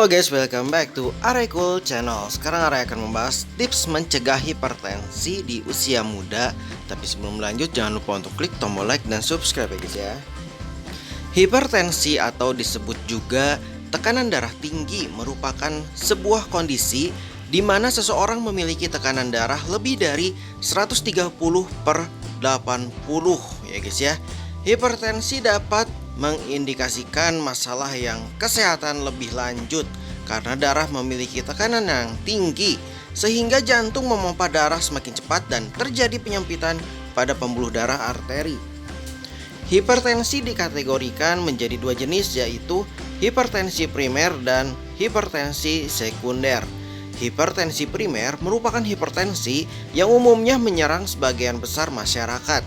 Halo guys, welcome back to Arekul Channel. Sekarang Are akan membahas tips mencegah hipertensi di usia muda. Tapi sebelum lanjut, jangan lupa untuk klik tombol like dan subscribe ya guys ya. Hipertensi atau disebut juga tekanan darah tinggi merupakan sebuah kondisi di mana seseorang memiliki tekanan darah lebih dari 130/80 ya guys ya. Hipertensi dapat mengindikasikan masalah yang kesehatan lebih lanjut karena darah memiliki tekanan yang tinggi sehingga jantung memompa darah semakin cepat dan terjadi penyempitan pada pembuluh darah arteri. Hipertensi dikategorikan menjadi dua jenis, yaitu hipertensi primer dan hipertensi sekunder. Hipertensi primer merupakan hipertensi yang umumnya menyerang sebagian besar masyarakat,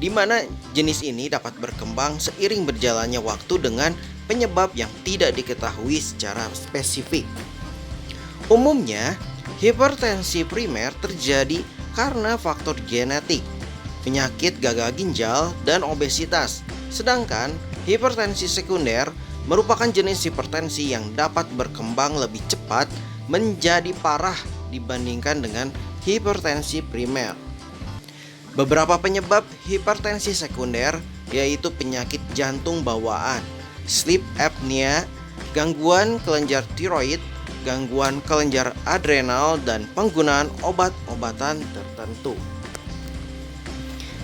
di mana jenis ini dapat berkembang seiring berjalannya waktu dengan penyebab yang tidak diketahui secara spesifik. Umumnya, hipertensi primer terjadi karena faktor genetik, penyakit gagal ginjal, dan obesitas. Sedangkan hipertensi sekunder merupakan jenis hipertensi yang dapat berkembang lebih cepat menjadi parah dibandingkan dengan hipertensi primer. Beberapa penyebab hipertensi sekunder yaitu penyakit jantung bawaan, sleep apnea, gangguan kelenjar tiroid, gangguan kelenjar adrenal, dan penggunaan obat-obatan tertentu.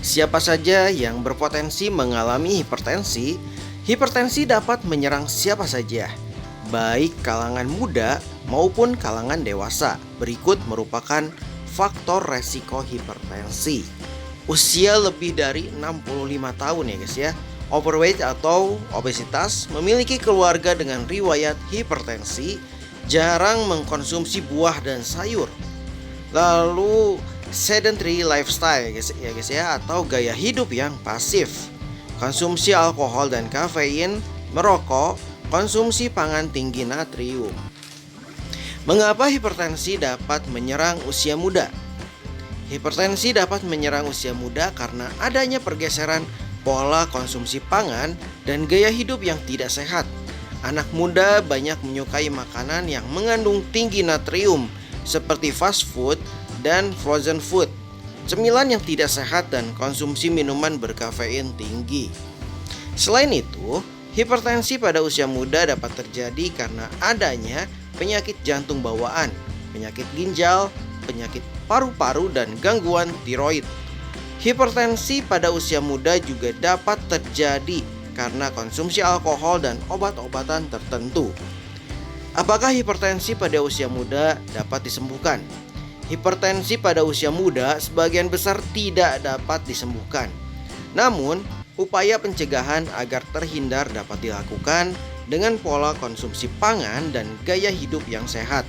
Siapa saja yang berpotensi mengalami hipertensi? Hipertensi dapat menyerang siapa saja, baik kalangan muda maupun kalangan dewasa. Berikut merupakan faktor resiko hipertensi. Usia lebih dari 65 tahun ya guys ya. Overweight atau obesitas, memiliki keluarga dengan riwayat hipertensi, jarang mengkonsumsi buah dan sayur. Lalu sedentary lifestyle ya guys ya, atau gaya hidup yang pasif. Konsumsi alkohol dan kafein, merokok, konsumsi pangan tinggi natrium. Mengapa hipertensi dapat menyerang usia muda? Hipertensi dapat menyerang usia muda karena adanya pergeseran pola konsumsi pangan dan gaya hidup yang tidak sehat. Anak muda banyak menyukai makanan yang mengandung tinggi natrium seperti fast food dan frozen food, cemilan yang tidak sehat, dan konsumsi minuman berkafein tinggi. Selain itu, hipertensi pada usia muda dapat terjadi karena adanya penyakit jantung bawaan, penyakit ginjal, penyakit paru-paru, dan gangguan tiroid. Hipertensi pada usia muda juga dapat terjadi karena konsumsi alkohol dan obat-obatan tertentu. Apakah hipertensi pada usia muda dapat disembuhkan? Hipertensi pada usia muda sebagian besar tidak dapat disembuhkan. Namun, upaya pencegahan agar terhindar dapat dilakukan dengan pola konsumsi pangan dan gaya hidup yang sehat.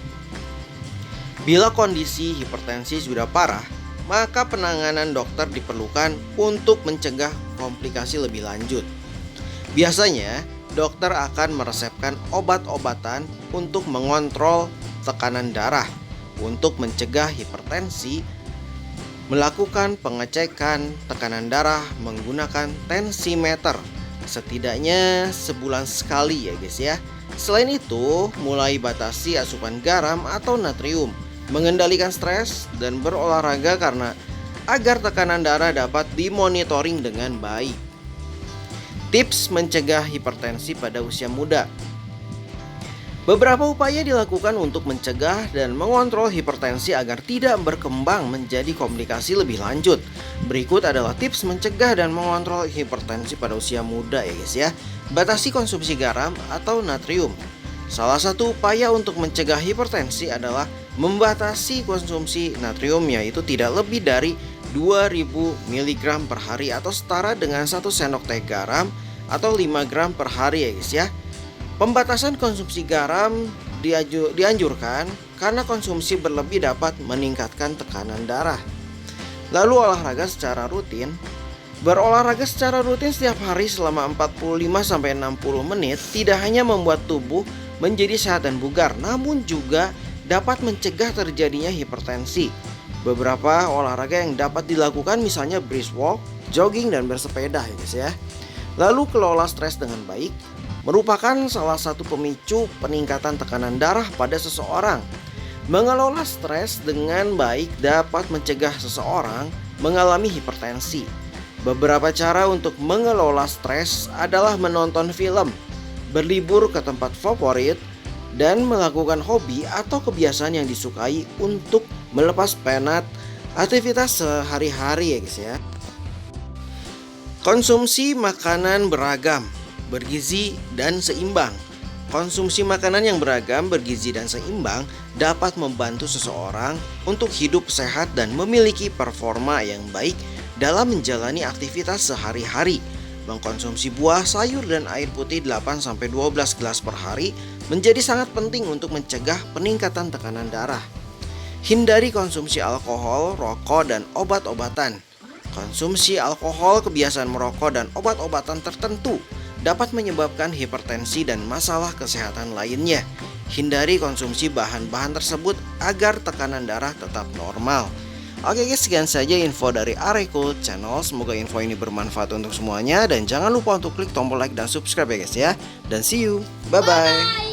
Bila kondisi hipertensi sudah parah, maka penanganan dokter diperlukan untuk mencegah komplikasi lebih lanjut. Biasanya, dokter akan meresepkan obat-obatan untuk mengontrol tekanan darah. Untuk mencegah hipertensi, melakukan pengecekan tekanan darah menggunakan tensimeter setidaknya sebulan sekali ya guys ya. Selain itu, mulai batasi asupan garam atau natrium, mengendalikan stres, dan berolahraga karena agar tekanan darah dapat dimonitoring dengan baik. Tips mencegah hipertensi pada usia muda. Beberapa upaya dilakukan untuk mencegah dan mengontrol hipertensi agar tidak berkembang menjadi komplikasi lebih lanjut. Berikut adalah tips mencegah dan mengontrol hipertensi pada usia muda ya guys ya. Batasi konsumsi garam atau natrium. Salah satu upaya untuk mencegah hipertensi adalah membatasi konsumsi natrium, yaitu tidak lebih dari 2000 mg per hari atau setara dengan 1 sendok teh garam atau 5 gram per hari ya guys ya. Pembatasan konsumsi garam dianjurkan karena konsumsi berlebih dapat meningkatkan tekanan darah. Lalu olahraga secara rutin. Berolahraga secara rutin setiap hari selama 45-60 menit tidak hanya membuat tubuh menjadi sehat dan bugar, namun juga dapat mencegah terjadinya hipertensi. Beberapa olahraga yang dapat dilakukan misalnya brisk walk, jogging, dan bersepeda ya guys ya. Lalu kelola stres dengan baik. merupakan salah satu pemicu peningkatan tekanan darah pada seseorang. Mengelola stres dengan baik dapat mencegah seseorang mengalami hipertensi. Beberapa cara untuk mengelola stres adalah menonton film, berlibur ke tempat favorit, dan melakukan hobi atau kebiasaan yang disukai untuk melepas penat aktivitas sehari-hari ya guys ya. Konsumsi makanan beragam, bergizi, dan seimbang. Konsumsi makanan yang beragam, bergizi, dan seimbang dapat membantu seseorang untuk hidup sehat dan memiliki performa yang baik dalam menjalani aktivitas sehari-hari. Mengkonsumsi buah, sayur, dan air putih 8-12 gelas per hari menjadi sangat penting untuk mencegah peningkatan tekanan darah. Hindari konsumsi alkohol, rokok, dan obat-obatan. Konsumsi alkohol, kebiasaan merokok, dan obat-obatan tertentu dapat menyebabkan hipertensi dan masalah kesehatan lainnya. Hindari konsumsi bahan-bahan tersebut agar tekanan darah tetap normal. Oke guys, sekian saja info dari Areko Channel. Semoga info ini bermanfaat untuk semuanya. Dan jangan lupa untuk klik tombol like dan subscribe ya guys ya. Dan see you, bye-bye.